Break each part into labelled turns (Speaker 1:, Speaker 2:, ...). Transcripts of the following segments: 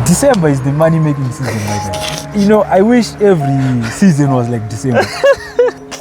Speaker 1: December is the money-making season, my guy. You know, I wish every season was like December.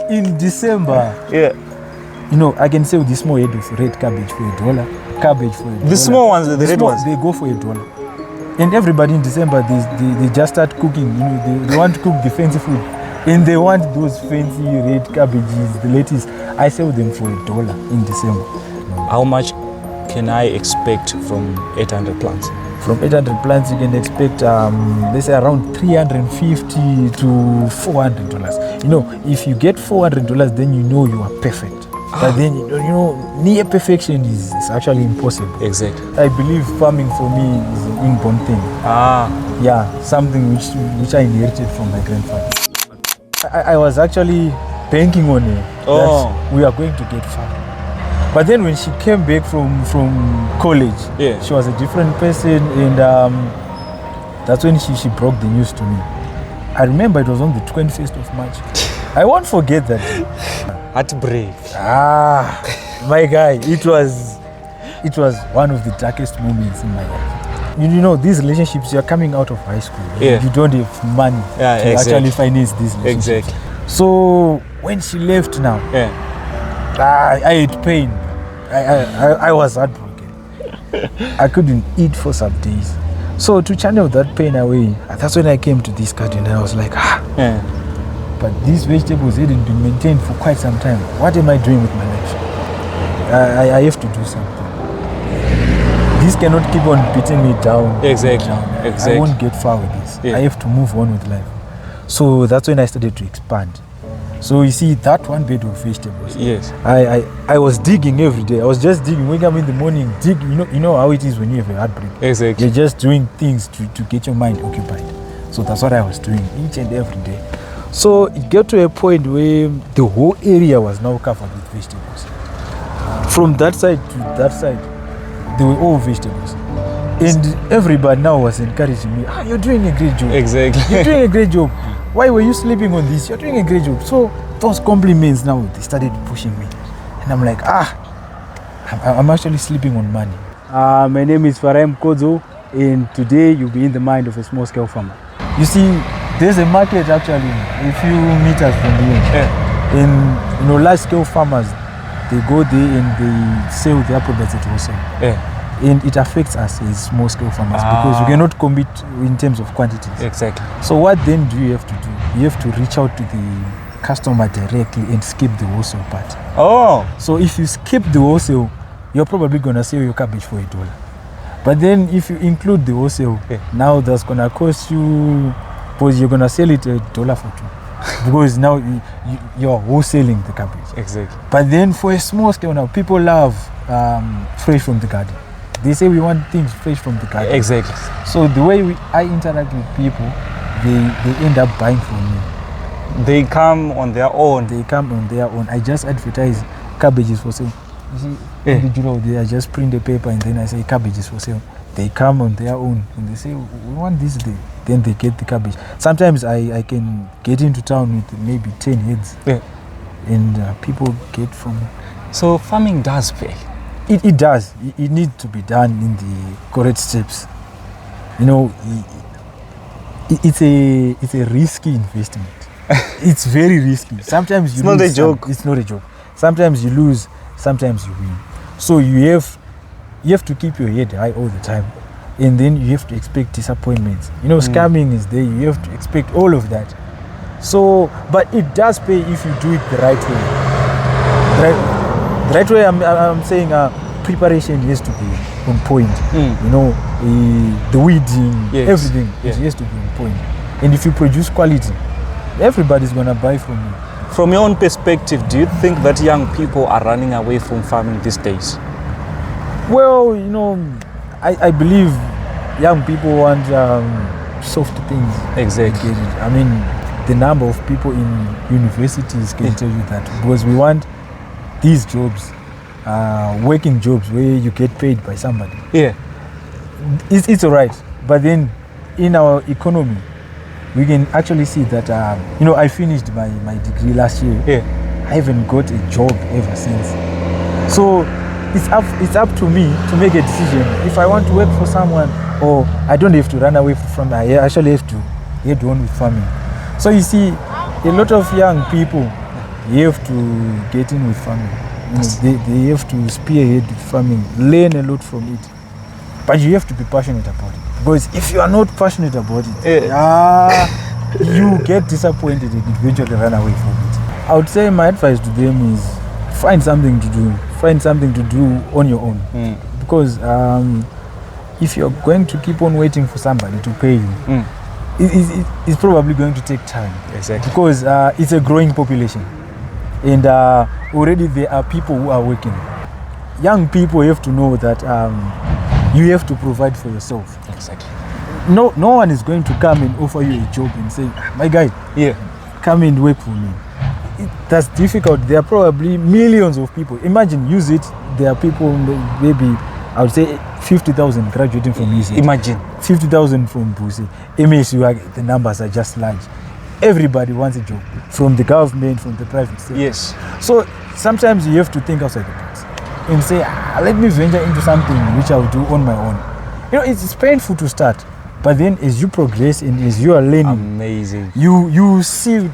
Speaker 1: In December, you know, I can sell the small head of red cabbage for $1, cabbage for $1.
Speaker 2: The small ones, the red ones?
Speaker 1: They go for $1. And everybody in December, they just start cooking. You know, they want to cook the fancy food. And they want those fancy red cabbages, the lettuce. I sell them for $1 in December.
Speaker 2: How much can I expect from 800 plants?
Speaker 1: From 800 plants, you can expect, let's say, around $350 to $400. You know, if you get $400, then you know you are perfect. But then, you know, near perfection is actually impossible.
Speaker 2: Exactly.
Speaker 1: I believe farming for me is an inborn thing. Yeah, something which I inherited from my grandfather. I was actually banking on it that we are going to get far. But then when she came back from college, she was a different person, and that's when she broke the news to me. I remember it was on the 21st of March. I won't forget that day.
Speaker 2: Heartbreak.
Speaker 1: My guy, it was one of the darkest moments in my life. You know, these relationships, you're coming out of high school. You don't have money to actually finance these relationships. So when she left now, I had pain. I was heartbroken. I couldn't eat for some days. So to channel that pain away, that's when I came to this garden. I was like, but these vegetables hadn't been maintained for quite some time. What am I doing with my life? I have to do something. This cannot keep on beating me down.
Speaker 2: Exactly.
Speaker 1: I won't get far with this. I have to move on with life. So that's when I started to expand. So you see, that one bed of vegetables. I was digging every day. I was just digging. Wake up in the morning, dig. You know how it is when you have a heartbreak.
Speaker 2: Exactly.
Speaker 1: You're just doing things to get your mind occupied. So that's what I was doing each and every day. So it got to a point where the whole area was now covered with vegetables. From that side to that side, they were all vegetables. And everybody now was encouraging me, you're doing a great job.
Speaker 2: Exactly.
Speaker 1: You're doing a great job. Why were you sleeping on this? You're doing a great job. So those compliments now, they started pushing me. And I'm like, I'm actually sleeping on money. My name is Farai, and today you'll be in the mind of a small-scale farmer. You see, there's a market actually a few meters from here. And you know, large-scale farmers, they go there and they sell their products at wholesale. And it affects us as small-scale farmers because we cannot compete in terms of quantities.
Speaker 2: Exactly.
Speaker 1: So what then do you have to do? You have to reach out to the customer directly and skip the wholesale part. So if you skip the wholesale, you're probably going to sell your cabbage for $1. But then if you include the wholesale, now that's going to cost you, because you're going to sell it $1 for $2. Because now you're wholesaling the cabbage.
Speaker 2: Exactly.
Speaker 1: But then for a small scale now, people love fresh from the garden. They say we want things fresh from the garden.
Speaker 2: Exactly.
Speaker 1: So the way I interact with people, they end up buying from me.
Speaker 2: They come on their own.
Speaker 1: I just advertise cabbages for sale. You see, they just print the paper and then I say cabbages for sale. They come on their own and they say, we want this day. Then they get the cabbage. Sometimes I can get into town with maybe 10 heads. And people get from me.
Speaker 2: So farming does pay.
Speaker 1: It does. It needs to be done in the correct steps. You know, it's a risky investment. It's very risky. Sometimes you lose.
Speaker 2: It's not a joke.
Speaker 1: It's not a joke. Sometimes you lose, sometimes you win. So you have to keep your head high all the time. And then you have to expect disappointments. You know, scamming is there. You have to expect all of that. So, but it does pay if you do it the right way. The right way, I'm saying preparation has to be on point. You know, the weeding, everything, it has to be on point. And if you produce quality, everybody's going to buy from you.
Speaker 2: From your own perspective, do you think that young people are running away from farming these days?
Speaker 1: Well, you know, I believe young people want soft things.
Speaker 2: Exactly.
Speaker 1: I mean, the number of people in universities can tell you that, because we want these jobs, working jobs where you get paid by somebody. It's all right, but then in our economy, we can actually see that, you know, I finished my degree last year. I haven't got a job ever since. So it's up to me to make a decision. If I want to work for someone, or I don't have to run away from farming. I actually have to get on with farming. So you see, a lot of young people have to get in with farming. They have to spearhead with farming, learn a lot from it. But you have to be passionate about it. Because if you are not passionate about it, you get disappointed and eventually run away from it. I would say my advice to them is find something to do. Find something to do on your own. Because if you're going to keep on waiting for somebody to pay you, it's probably going to take time.
Speaker 2: Exactly.
Speaker 1: Because it's a growing population. And already there are people who are working. Young people have to know that you have to provide for yourself.
Speaker 2: Exactly.
Speaker 1: No one is going to come and offer you a job and say, my guy, come and work for me. That's difficult. There are probably millions of people. Imagine, use it. There are people, maybe, I would say 50,000 graduating from UC.
Speaker 2: Imagine.
Speaker 1: 50,000 from Busi. MSU, the numbers are just large. Everybody wants a job, from the government, from the private sector.
Speaker 2: Yes.
Speaker 1: So sometimes you have to think outside the box and say, let me venture into something which I'll do on my own. It's painful to start, but then as you progress and as you are learning,
Speaker 2: amazing.
Speaker 1: You see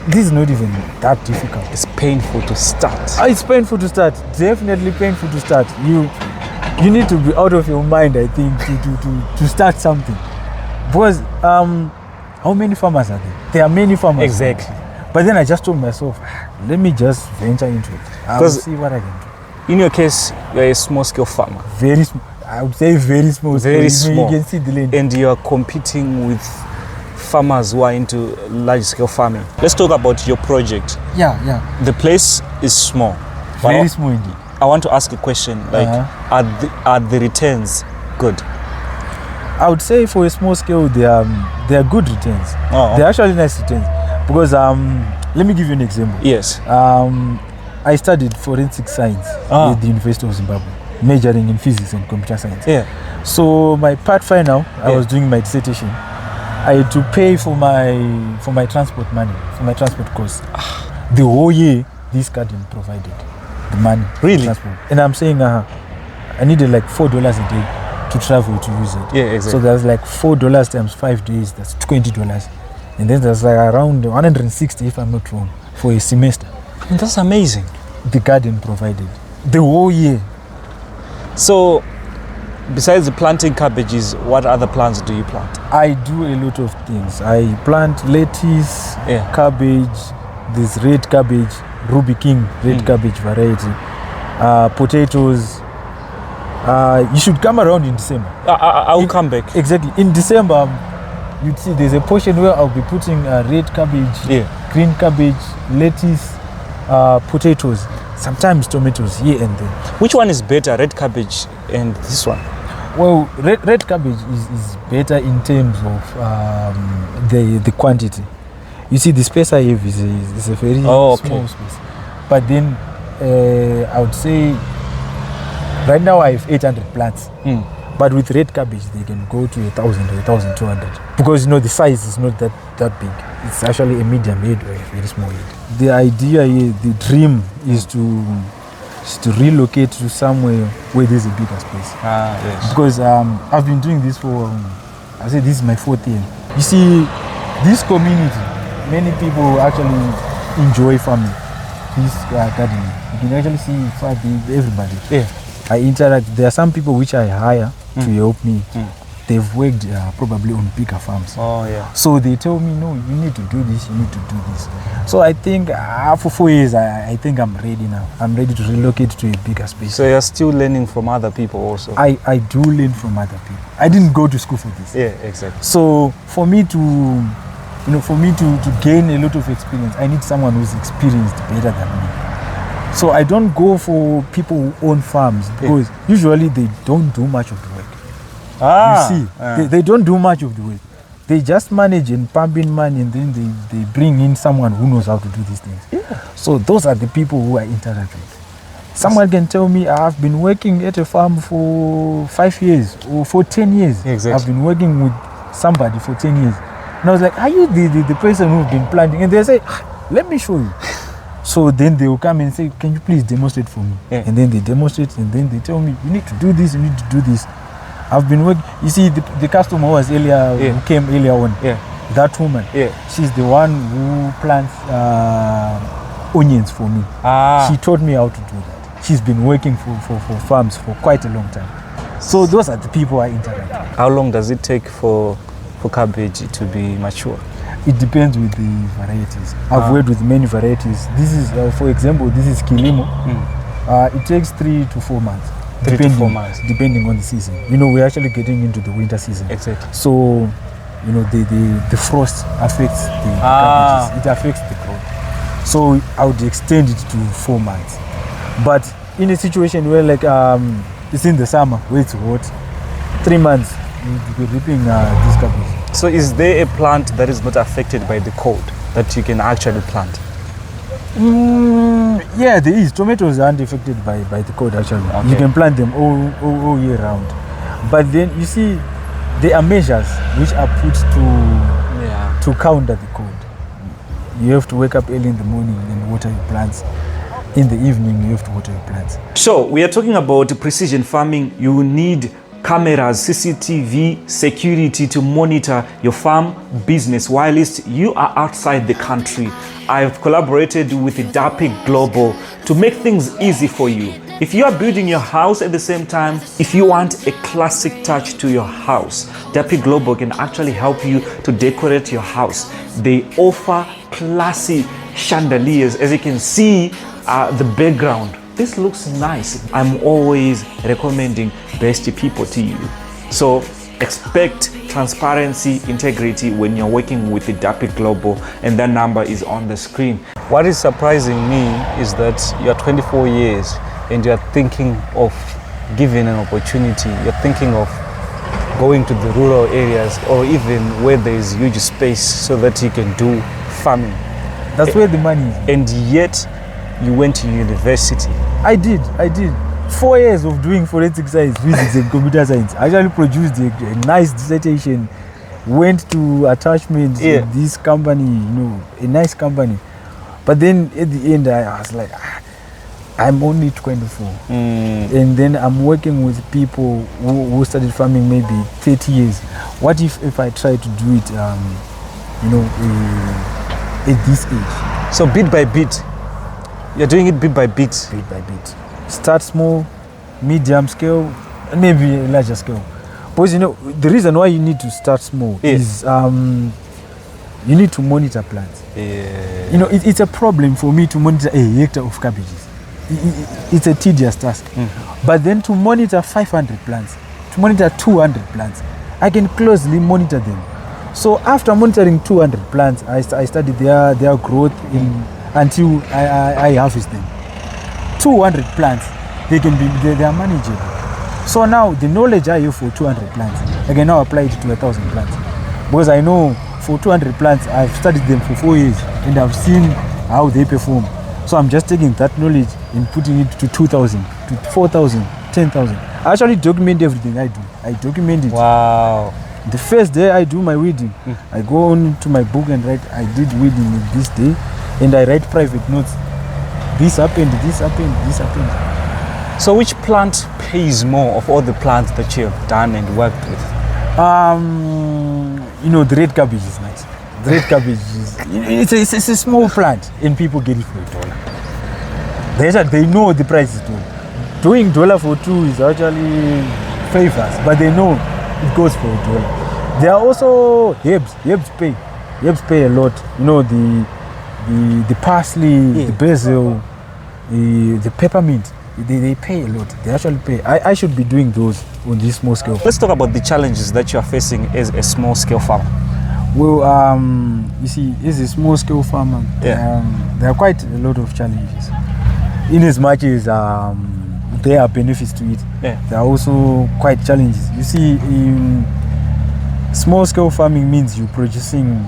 Speaker 1: this is not even that difficult.
Speaker 2: It's painful to start.
Speaker 1: It's painful to start. Definitely painful to start. You need to be out of your mind, I think, to start something. Because how many farmers are there? There are many farmers.
Speaker 2: Exactly.
Speaker 1: But then I just told myself, let me just venture into it. I'll see what I can do.
Speaker 2: In your case, you're a small-scale farmer.
Speaker 1: Very small. I would say very small.
Speaker 2: Very small.
Speaker 1: You can see the land.
Speaker 2: And you're competing with farmers who are into large-scale farming. Let's talk about your project.
Speaker 1: Yeah.
Speaker 2: The place is small.
Speaker 1: Very small indeed.
Speaker 2: I want to ask a question. Like, are the returns good?
Speaker 1: I would say for a small scale, they are good returns. They're actually nice returns. Because let me give you an example.
Speaker 2: Yes.
Speaker 1: I studied forensic science at the University of Zimbabwe, majoring in physics and computer science.
Speaker 2: Yeah.
Speaker 1: So my part final, I was doing my dissertation. I had to pay for my transport money, for my transport costs. The whole year, this garden provided the money.
Speaker 2: Really?
Speaker 1: Transport. And I'm saying I needed like $4 a day to travel to use it.
Speaker 2: Yeah, exactly.
Speaker 1: So that's like $4 times 5 days, that's $20. And then there's like around 160, if I'm not wrong, for a semester.
Speaker 2: And that's amazing.
Speaker 1: The garden provided the whole year.
Speaker 2: So, besides the planting cabbages, what other plants do you plant?
Speaker 1: I do a lot of things. I plant lettuce, cabbage, this red cabbage, Ruby King red cabbage variety, potatoes. You should come around in December.
Speaker 2: I will come back.
Speaker 1: Exactly. In December, you'd see there's a portion where I'll be putting red cabbage, green cabbage, lettuce, potatoes, sometimes tomatoes here and there.
Speaker 2: Which one is better, red cabbage and this one?
Speaker 1: Well, red cabbage is better in terms of the quantity. You see, the space I have is a very small space. But then I would say right now I have 800 plants. But with red cabbage, they can go to 1,000 or 1,200. Because the size is not that big. It's actually a medium head or a very small head. The idea here, the dream is to relocate to somewhere where there's a bigger space.
Speaker 2: Yes.
Speaker 1: Because I've been doing this for, I say this is my 4th year. You see, this community, many people actually enjoy farming, this gardening. You can actually see everybody.
Speaker 2: Yeah.
Speaker 1: I interact. There are some people which I hire to help me. They've worked probably on bigger farms. So they tell me, no, you need to do this, you need to do this. So I think for 4 years, I think I'm ready now. I'm ready to relocate to a bigger space.
Speaker 2: So you're still learning from other people also?
Speaker 1: I do learn from other people. I didn't go to school for this.
Speaker 2: Yeah, exactly.
Speaker 1: So for me to gain a lot of experience, I need someone who's experienced better than me. So I don't go for people who own farms because usually they don't do much of the work. You see, they don't do much of the work. They just manage and pump in money, and then they bring in someone who knows how to do these things. So those are the people who I interact with. Someone can tell me I've been working at a farm for 5 years or for 10 years.
Speaker 2: Exactly.
Speaker 1: I've been working with somebody for 10 years. And I was like, are you the person who's been planting? And they say, let me show you. So then they will come and say, can you please demonstrate for me? And then they demonstrate, and then they tell me, you need to do this, you need to do this. I've been working. You see, the customer who was earlier, who came earlier on, that woman, she's the one who plants onions for me. She taught me how to do that. She's been working for farms for quite a long time. So those are the people I interact with.
Speaker 2: How long does it take for cabbage to be mature?
Speaker 1: It depends with the varieties. I've worked with many varieties. This is, for example, this is Kilimo. It takes 3 to 4 months.
Speaker 2: 3 to 4 months.
Speaker 1: Depending on the season. You know, we're actually getting into the winter season.
Speaker 2: Exactly.
Speaker 1: So, you know, the frost affects the cabbages. It affects the growth. So I would extend it to 4 months. But in a situation where like it's in the summer, where it's hot, 3 months, you'll be reaping these cabbages.
Speaker 2: So is there a plant that is not affected by the cold that you can actually plant?
Speaker 1: Yeah, there is. Tomatoes aren't affected by the cold actually. Okay. You can plant them all year round. But then you see, there are measures which are put to counter the cold. You have to wake up early in the morning and water your plants. In the evening, you have to water your plants.
Speaker 2: So we are talking about precision farming. You need cameras, CCTV, security to monitor your farm business whilst you are outside the country. I've collaborated with Heartbreak Global to make things easy for you. If you are building your house at the same time, if you want a classic touch to your house, Heartbreak Global can actually help you to decorate your house. They offer classy chandeliers. As you can see, the background, this looks nice. I'm always recommending best people to you. So expect transparency, integrity when you're working with the Heartbreak Global, and that number is on the screen. What is surprising me is that you're 24 years and you're thinking of giving an opportunity. You're thinking of going to the rural areas or even where there is huge space so that you can do farming.
Speaker 1: That's where the money is.
Speaker 2: And yet you went to university.
Speaker 1: I did. 4 years of doing forensic science, physics and computer science. I actually produced a nice dissertation, went to attachments in this company, you know, a nice company. But then at the end, I was like, I'm only 24. And then I'm working with people who started farming maybe 30 years. What if I try to do it, you know, at this age?
Speaker 2: So bit by bit, you're doing it bit by bit.
Speaker 1: Bit by bit. Start small, medium scale, and maybe a larger scale. Because you know, the reason why you need to start small is you need to monitor plants. You know, it's a problem for me to monitor a hectare of cabbages. It's a tedious task. But then to monitor 500 plants, to monitor 200 plants, I can closely monitor them. So after monitoring 200 plants, I studied their growth until I harvest them. 200 plants, they are manageable. So now the knowledge I have for 200 plants, I can now apply it to 1,000 plants. Because I know for 200 plants, I've studied them for 4 years and I've seen how they perform. So I'm just taking that knowledge and putting it to 2,000, to 4,000, 10,000. I actually document everything I do. I document it.
Speaker 2: Wow.
Speaker 1: The first day I do my weeding, I go on to my book and write, I did weeding this day, and I write private notes. This happened, this happened, this happened.
Speaker 2: So which plant pays more of all the plants that you have done and worked with?
Speaker 1: You know, the red cabbage is nice. The red cabbage is, it's a small plant and people get it for $1. They know the price is $2. Doing $1 for $2 is actually favors, but they know it goes for $1. There are also herbs. Herbs pay a lot. You know, the parsley, the basil, the peppermint, they pay a lot. They actually pay. I should be doing those on this small scale.
Speaker 2: Let's talk about the challenges that you are facing as a small scale farmer.
Speaker 1: Well, you see, as a small scale farmer, there are quite a lot of challenges. In as much as there are benefits to it, there are also quite challenges. You see, in small scale farming means you're producing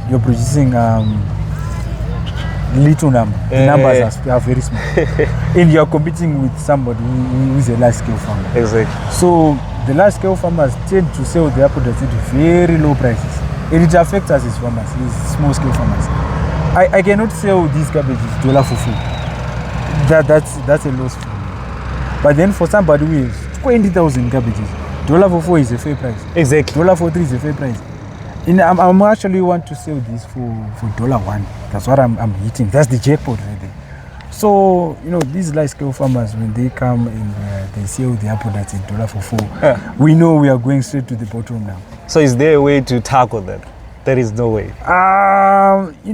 Speaker 1: little number. The numbers are very small. And you're competing with somebody who is a large scale farmer.
Speaker 2: Exactly.
Speaker 1: So the large scale farmers tend to sell their products at very low prices. And it affects us as farmers, as small scale farmers. I cannot sell these cabbages $1 for food. That's a loss for me. But then for somebody who has 20,000 cabbages, $4 for 4 is a fair price.
Speaker 2: Exactly.
Speaker 1: $4 for 3 is a fair price. I'm actually want to sell this for $1. That's what I'm hitting. That's the jackpot right there. So, these large scale farmers, when they come and they sell their products at $4 for 4, we know we are going straight to the bottom now.
Speaker 2: So is there a way to tackle that? There is no way.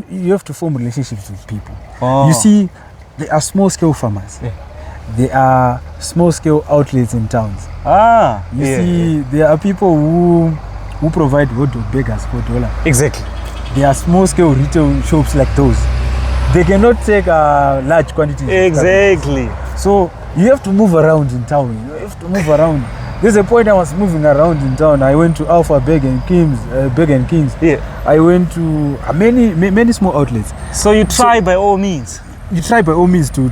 Speaker 1: You have to form relationships with people.
Speaker 2: Oh.
Speaker 1: You see, there are small scale farmers.
Speaker 2: Yeah.
Speaker 1: There are small scale outlets in towns. You see, there are people who provide hot dog beggars for $1.
Speaker 2: Exactly.
Speaker 1: There are small scale retail shops like those. They cannot take large quantities.
Speaker 2: Exactly.
Speaker 1: So you have to move around in town. You have to move around. There's a point I was moving around in town. I went to Alpha Beg and Kings.
Speaker 2: Yeah.
Speaker 1: I went to many small outlets.
Speaker 2: So you try by all means.
Speaker 1: You try by all means to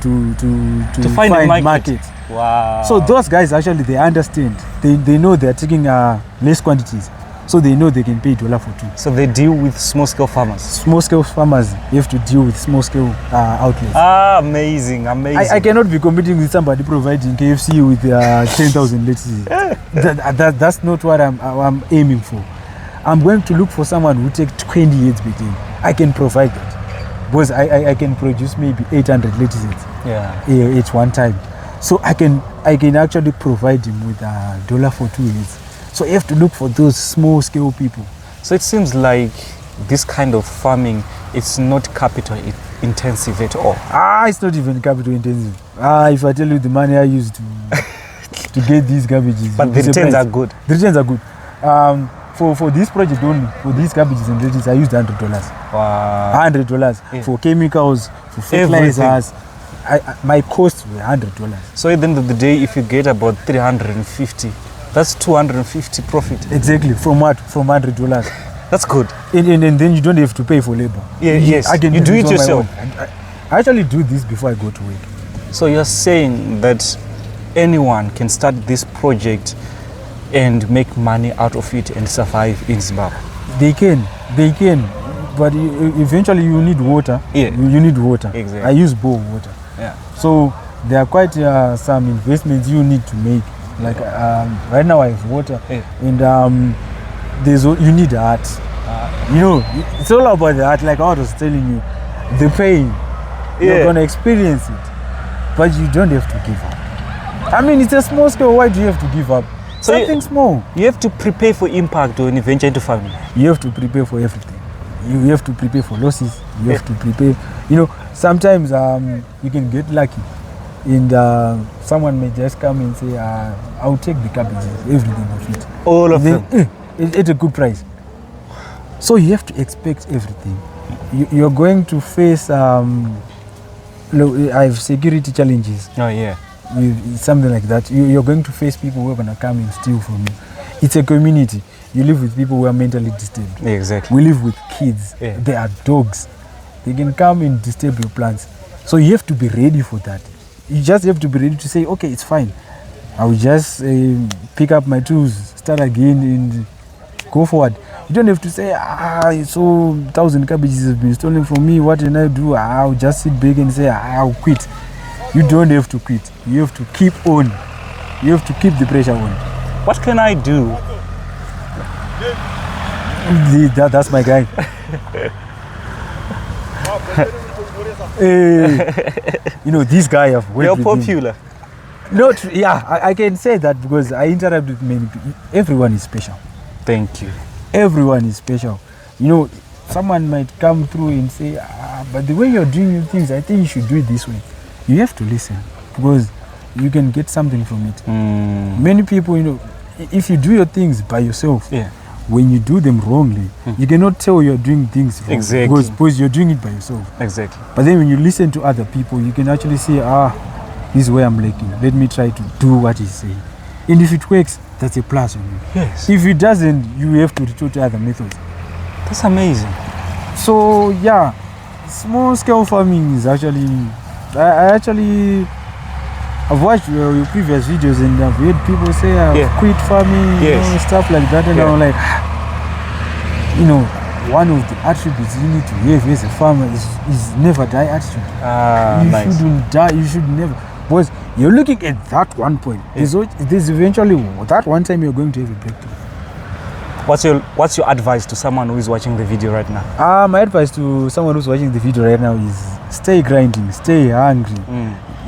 Speaker 1: find a market.
Speaker 2: Wow.
Speaker 1: So those guys actually they understand. They know they're taking less quantities. So they know they can pay $1 for 2.
Speaker 2: So they deal with small scale farmers.
Speaker 1: Small scale farmers, you have to deal with small scale outlets.
Speaker 2: Amazing.
Speaker 1: I cannot be competing with somebody providing KFC with 10,000 lettuces. That's not what I'm aiming for. I'm going to look for someone who takes 20 heads per day. I can provide that. Because I can produce maybe 800 lettuces at one time. So I can actually provide him with $1 for 2 heads. So you have to look for those small scale people.
Speaker 2: So it seems like this kind of farming, it's not capital intensive at all.
Speaker 1: It's not even capital intensive. If I tell you the money I used to get these cabbages.
Speaker 2: But the returns are good.
Speaker 1: The returns are good. For this project only, for these cabbages and lettuces, I used $100.
Speaker 2: Wow.
Speaker 1: $100 for chemicals, for fertilizers. My costs were $100.
Speaker 2: So at the end of the day, if you get about 350, that's 250 profit.
Speaker 1: Exactly. From what? From $100.
Speaker 2: That's good.
Speaker 1: And then you don't have to pay for labor.
Speaker 2: Yes.
Speaker 1: I can
Speaker 2: you do it
Speaker 1: this
Speaker 2: yourself.
Speaker 1: I actually do this before I go to work.
Speaker 2: So you're saying that anyone can start this project and make money out of it and survive in Zimbabwe?
Speaker 1: They can. But eventually you need water.
Speaker 2: Yeah.
Speaker 1: You need water.
Speaker 2: Exactly.
Speaker 1: I use bore water.
Speaker 2: Yeah.
Speaker 1: So there are quite some investments you need to make. Like right now I have water, and you need art. It's all about the art. Like I was telling you, the pain. You're gonna experience it, but you don't have to give up. I mean, it's a small scale. Why do you have to give up? So something small.
Speaker 2: You have to prepare for impact when you venture into farming.
Speaker 1: You have to prepare for everything. You have to prepare for losses. You have to prepare. Sometimes you can get lucky. And someone may just come and say, I'll take the cabbages, everything of it.
Speaker 2: All of them?
Speaker 1: At a good price. So you have to expect everything. You're going to face, I have security challenges.
Speaker 2: Oh, yeah.
Speaker 1: Something like that. You're going to face people who are going to come and steal from you. It's a community. You live with people who are mentally disturbed.
Speaker 2: Exactly.
Speaker 1: We live with kids. Yeah. They are dogs. They can come and disturb your plants. So you have to be ready for that. You just have to be ready to say, okay, it's fine. I will just pick up my tools, start again, and go forward. You don't have to say, so 1,000 cabbages have been stolen from me. What can I do? I'll just sit back and say, I'll quit. You don't have to quit. You have to keep on. You have to keep the pressure on.
Speaker 2: What can I do?
Speaker 1: That's my guy. This guy I've worked
Speaker 2: You're
Speaker 1: with
Speaker 2: popular.
Speaker 1: I can say that because I interact with many people. Everyone is special.
Speaker 2: Thank you.
Speaker 1: Everyone is special. Someone might come through and say, but the way you're doing your things, I think you should do it this way. You have to listen because you can get something from it. Many people, if you do your things by yourself, when you do them wrongly, you cannot tell you're doing things wrong.
Speaker 2: Exactly.
Speaker 1: Because you're doing it by yourself.
Speaker 2: Exactly.
Speaker 1: But then when you listen to other people, you can actually say, this is where I'm lacking. Let me try to do what he's saying. And if it works, that's a plus on you.
Speaker 2: Yes.
Speaker 1: If it doesn't, you have to resort to other methods.
Speaker 2: That's amazing.
Speaker 1: So small scale farming is actually, I've watched your previous videos and I've heard people say I've quit farming, stuff like that, and I'm like, one of the attributes you need to have as a farmer is never die attitude. You shouldn't die. You should never, because You're looking at that one point. There's eventually that one time you're going to have a breakthrough.
Speaker 3: What's your advice to someone who is watching the video right now?
Speaker 1: My advice to someone who's watching the video right now is stay grinding, stay hungry.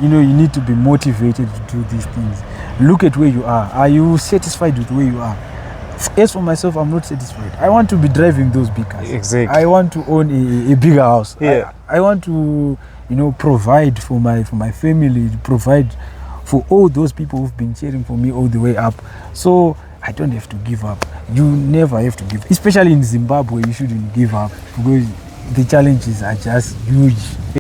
Speaker 1: You know, you need to be motivated to do these things. Look at where you are. Are you satisfied with where you are? As for myself, I'm not satisfied. I want to be driving those big cars.
Speaker 3: Exactly.
Speaker 1: I want to own a bigger house.
Speaker 3: Yeah.
Speaker 1: I want to, you know, provide for my family, provide for all those people who've been cheering for me all the way up. So I don't have to give up. You never have to give up. Especially in Zimbabwe, you shouldn't give up because the challenges are just huge.